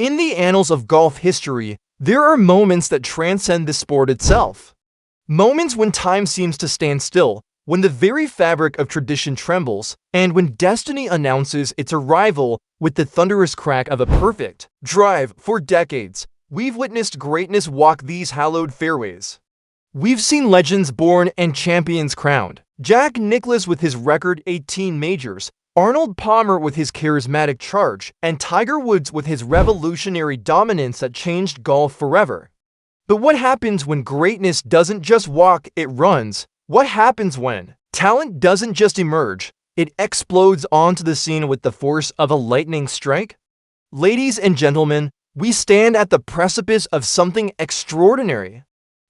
In the annals of golf history, there are moments that transcend the sport itself. Moments when time seems to stand still, when the very fabric of tradition trembles, and when destiny announces its arrival with the thunderous crack of a perfect drive. For decades, we've witnessed greatness walk these hallowed fairways. We've seen legends born and champions crowned. Jack Nicklaus with his record 18 majors, Arnold Palmer with his charismatic charge, and Tiger Woods with his revolutionary dominance that changed golf forever. But what happens when greatness doesn't just walk, it runs? What happens when talent doesn't just emerge, it explodes onto the scene with the force of a lightning strike? Ladies and gentlemen, we stand at the precipice of something extraordinary.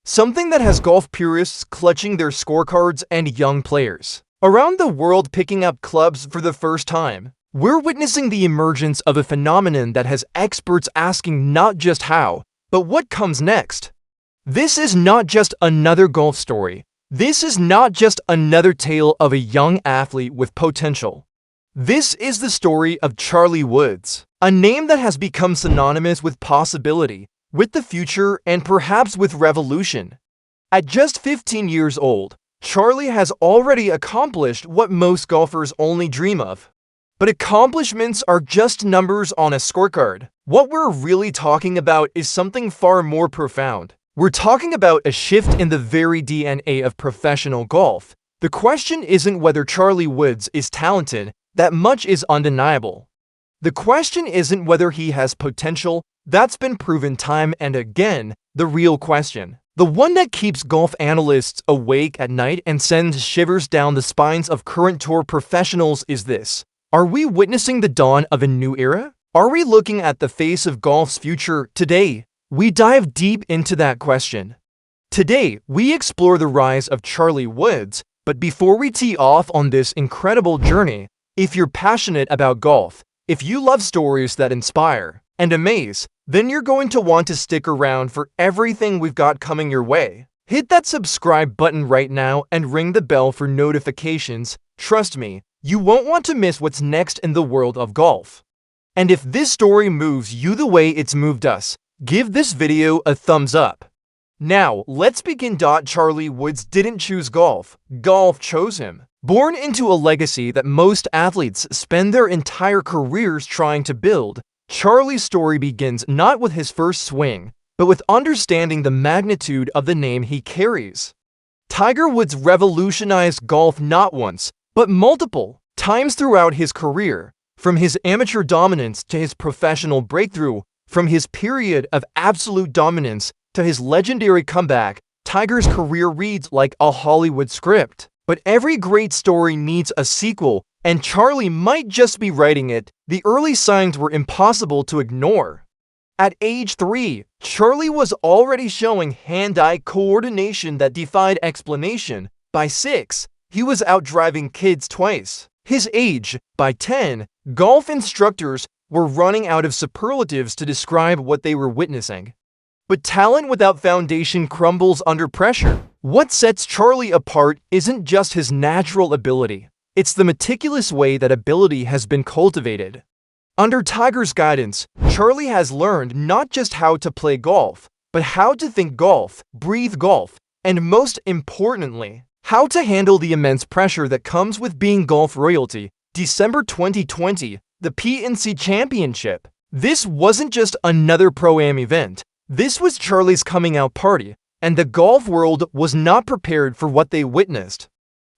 Something that has golf purists clutching their scorecards and young players around the world picking up clubs for the first time. We're witnessing the emergence of a phenomenon that has experts asking not just how, but what comes next. This is not just another golf story. This is not just another tale of a young athlete with potential. This is the story of Charlie Woods, a name that has become synonymous with possibility, with the future, and perhaps with revolution. At just 15 years old, Charlie has already accomplished what most golfers only dream of. But accomplishments are just numbers on a scorecard. What we're really talking about is something far more profound. We're talking about a shift in the very DNA of professional golf. The question isn't whether Charlie Woods is talented, that much is undeniable. The question isn't whether he has potential, that's been proven time and again. The real question, the one that keeps golf analysts awake at night and sends shivers down the spines of current tour professionals, is this: are we witnessing the dawn of a new era? Are we looking at the face of golf's future today? We dive deep into that question. Today, we explore the rise of Charlie Woods, but before we tee off on this incredible journey, if you're passionate about golf, if you love stories that inspire and amaze, then you're going to want to stick around for everything we've got coming your way. Hit that subscribe button right now and ring the bell for notifications. Trust me, you won't want to miss what's next in the world of golf. And if this story moves you the way it's moved us, give this video a thumbs up. Now, let's begin. Charlie Woods didn't choose golf. Golf chose him. Born into a legacy that most athletes spend their entire careers trying to build, Charlie's story begins not with his first swing, but with understanding the magnitude of the name he carries. Tiger Woods revolutionized golf not once, but multiple times throughout his career. From his amateur dominance to his professional breakthrough, from his period of absolute dominance to his legendary comeback, Tiger's career reads like a Hollywood script. But every great story needs a sequel, and Charlie might just be writing it. The early signs were impossible to ignore. At age 3, Charlie was already showing hand-eye coordination that defied explanation. By 6, he was outdriving kids twice his age. By 10, golf instructors were running out of superlatives to describe what they were witnessing. But talent without foundation crumbles under pressure. What sets Charlie apart isn't just his natural ability. It's the meticulous way that ability has been cultivated. Under Tiger's guidance, Charlie has learned not just how to play golf, but how to think golf, breathe golf, and most importantly, how to handle the immense pressure that comes with being golf royalty. December 2020, the PNC Championship. This wasn't just another Pro-Am event. This was Charlie's coming out party, and the golf world was not prepared for what they witnessed.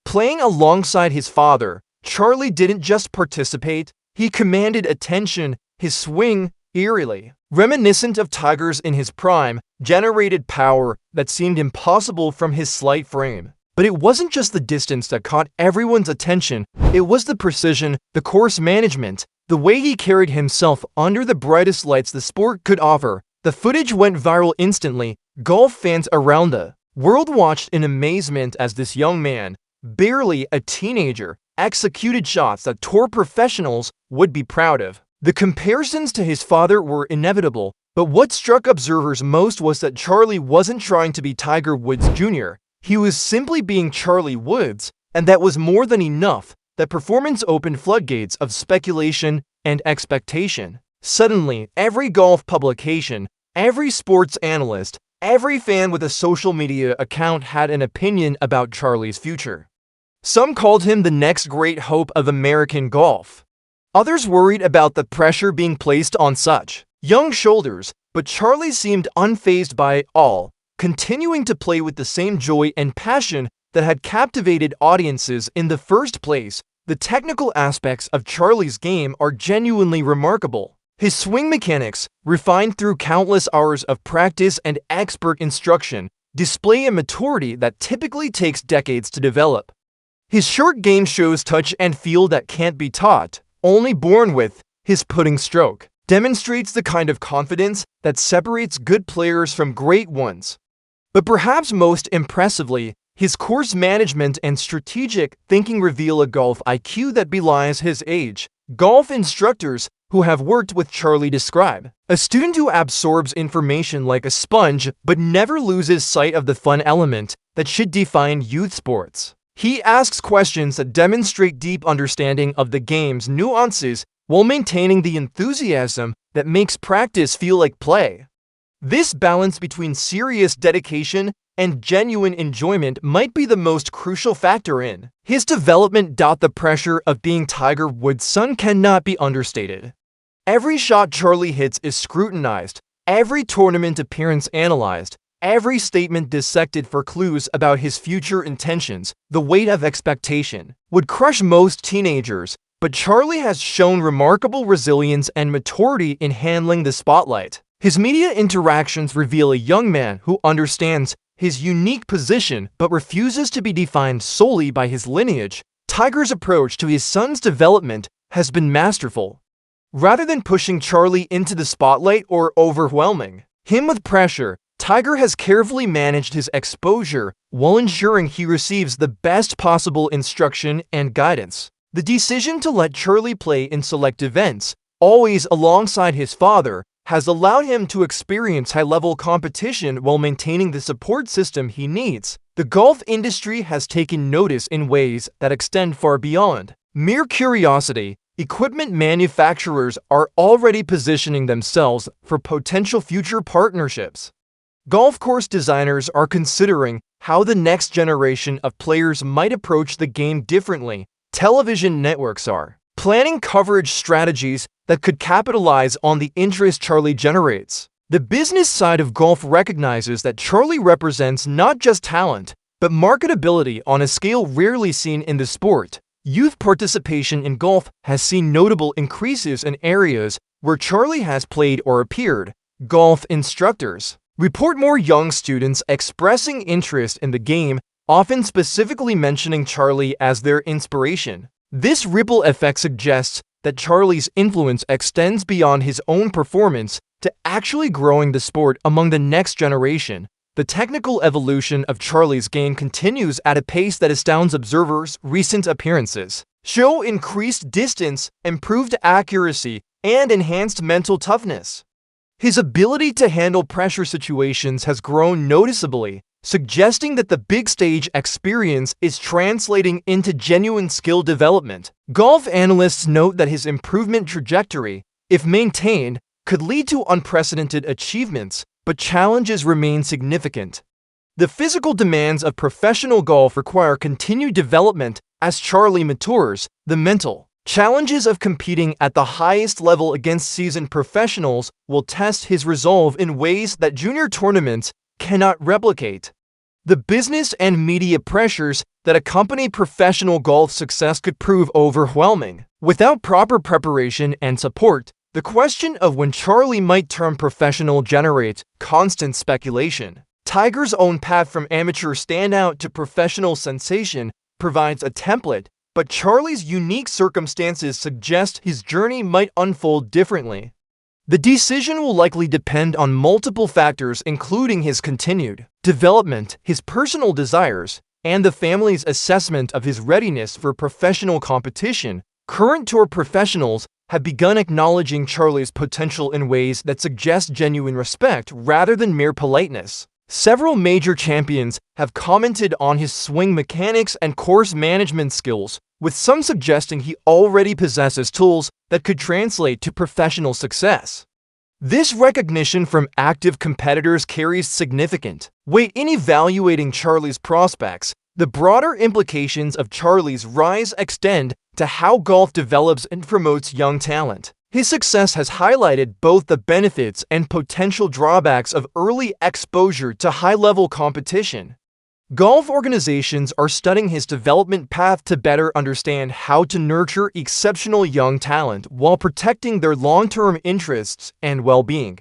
Playing alongside his father, Charlie didn't just participate, he commanded attention. His swing, eerily reminiscent of Tiger's in his prime, generated power that seemed impossible from his slight frame. But it wasn't just the distance that caught everyone's attention, it was the precision, the course management, the way he carried himself under the brightest lights the sport could offer. The footage went viral instantly. Golf fans around the world watched in amazement as this young man, barely a teenager, executed shots that tour professionals would be proud of. The comparisons to his father were inevitable, but what struck observers most was that Charlie wasn't trying to be Tiger Woods Jr. He was simply being Charlie Woods, and that was more than enough. That performance opened floodgates of speculation and expectation. Suddenly, every golf publication, every sports analyst, every fan with a social media account had an opinion about Charlie's future. Some called him the next great hope of American golf. Others worried about the pressure being placed on such young shoulders, but Charlie seemed unfazed by it all, continuing to play with the same joy and passion that had captivated audiences in the first place. The technical aspects of Charlie's game are genuinely remarkable. His swing mechanics, refined through countless hours of practice and expert instruction, display a maturity that typically takes decades to develop. His short game shows touch and feel that can't be taught, only born with. His putting stroke demonstrates the kind of confidence that separates good players from great ones. But perhaps most impressively, his course management and strategic thinking reveal a golf IQ that belies his age. Golf instructors who have worked with Charlie describe a student who absorbs information like a sponge but never loses sight of the fun element that should define youth sports. He asks questions that demonstrate deep understanding of the game's nuances while maintaining the enthusiasm that makes practice feel like play. This balance between serious dedication and genuine enjoyment might be the most crucial factor in his development. The pressure of being Tiger Woods' son cannot be understated. Every shot Charlie hits is scrutinized, every tournament appearance analyzed, every statement dissected for clues about his future intentions. The weight of expectation would crush most teenagers, but Charlie has shown remarkable resilience and maturity in handling the spotlight. His media interactions reveal a young man who understands his unique position but refuses to be defined solely by his lineage. Tiger's approach to his son's development has been masterful. Rather than pushing Charlie into the spotlight or overwhelming him with pressure, Tiger has carefully managed his exposure while ensuring he receives the best possible instruction and guidance. The decision to let Charlie play in select events, always alongside his father, has allowed him to experience high-level competition while maintaining the support system he needs. The golf industry has taken notice in ways that extend far beyond mere curiosity. Equipment manufacturers are already positioning themselves for potential future partnerships. Golf course designers are considering how the next generation of players might approach the game differently. Television networks are planning coverage strategies that could capitalize on the interest Charlie generates. The business side of golf recognizes that Charlie represents not just talent, but marketability on a scale rarely seen in the sport. Youth participation in golf has seen notable increases in areas where Charlie has played or appeared. Golf instructors report more young students expressing interest in the game, often specifically mentioning Charlie as their inspiration. This ripple effect suggests that Charlie's influence extends beyond his own performance to actually growing the sport among the next generation. The technical evolution of Charlie's game continues at a pace that astounds observers. Recent appearances show increased distance, improved accuracy, and enhanced mental toughness. His ability to handle pressure situations has grown noticeably, suggesting that the big stage experience is translating into genuine skill development. Golf analysts note that his improvement trajectory, if maintained, could lead to unprecedented achievements, but challenges remain significant. The physical demands of professional golf require continued development as Charlie matures. The mental challenges of competing at the highest level against seasoned professionals will test his resolve in ways that junior tournaments cannot replicate. The business and media pressures that accompany professional golf success could prove overwhelming. Without proper preparation and support, the question of when Charlie might turn professional generates constant speculation. Tiger's own path from amateur standout to professional sensation provides a template, but Charlie's unique circumstances suggest his journey might unfold differently. The decision will likely depend on multiple factors, including his continued development, his personal desires, and the family's assessment of his readiness for professional competition. Current tour professionals have begun acknowledging Charlie's potential in ways that suggest genuine respect rather than mere politeness. Several major champions have commented on his swing mechanics and course management skills, with some suggesting he already possesses tools that could translate to professional success. This recognition from active competitors carries significant weight in evaluating Charlie's prospects. The broader implications of Charlie's rise extend to how golf develops and promotes young talent. His success has highlighted both the benefits and potential drawbacks of early exposure to high-level competition. Golf organizations are studying his development path to better understand how to nurture exceptional young talent while protecting their long-term interests and well-being.